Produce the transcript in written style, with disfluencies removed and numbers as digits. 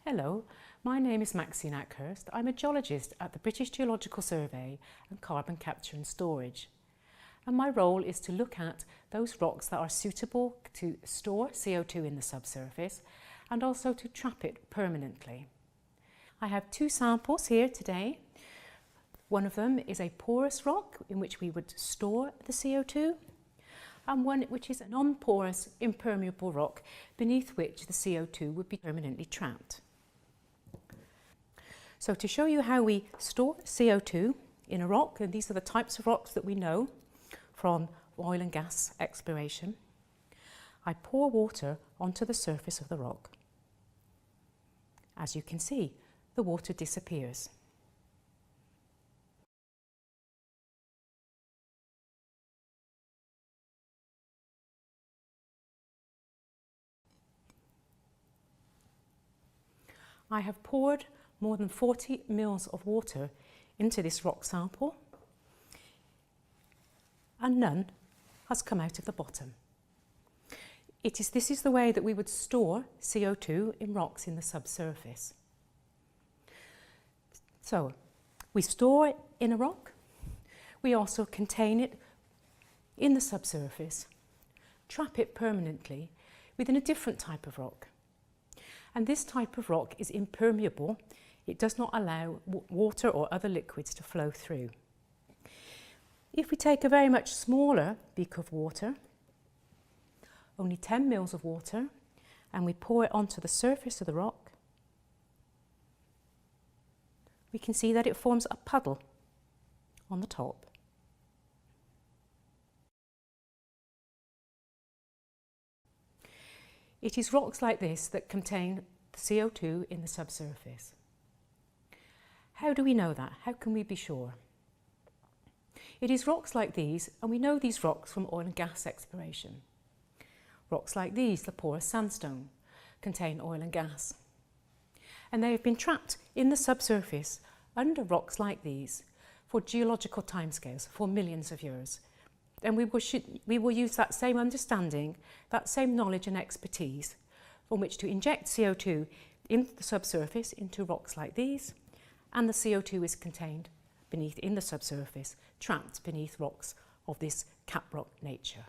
Hello, my name is Maxine Ackhurst. I'm a geologist at the British Geological Survey and Carbon Capture and Storage. And my role is to look at those rocks that are suitable to store CO2 in the subsurface and also to trap it permanently. I have two samples here today. One of them is a porous rock in which we would store the CO2, and one which is a non-porous, impermeable rock beneath which the CO2 would be permanently trapped. So to show you how we store CO2 in a rock, and these are the types of rocks that we know from oil and gas exploration, I pour water onto the surface of the rock. As you can see, the water disappears. I have poured more than 40 mils of water into this rock sample, and none has come out of the bottom. This is the way that we would store CO2 in rocks in the subsurface. So we store it in a rock, we also contain it in the subsurface, trap it permanently within a different type of rock. And this type of rock is impermeable. It does not allow water or other liquids to flow through. If we take a very much smaller beak of water, only 10 mils of water, and we pour it onto the surface of the rock, we can see that it forms a puddle on the top. It is rocks like this that contain the CO2 in the subsurface. How do we know that? How can we be sure? It is rocks like these, and we know these rocks from oil and gas exploration. Rocks like these, the porous sandstone, contain oil and gas. And they have been trapped in the subsurface under rocks like these for geological timescales, for millions of years. And we will use that same understanding, that same knowledge and expertise from which to inject CO2 into the subsurface, into rocks like these, and the CO2 is contained in the subsurface, trapped beneath rocks of this cap rock nature.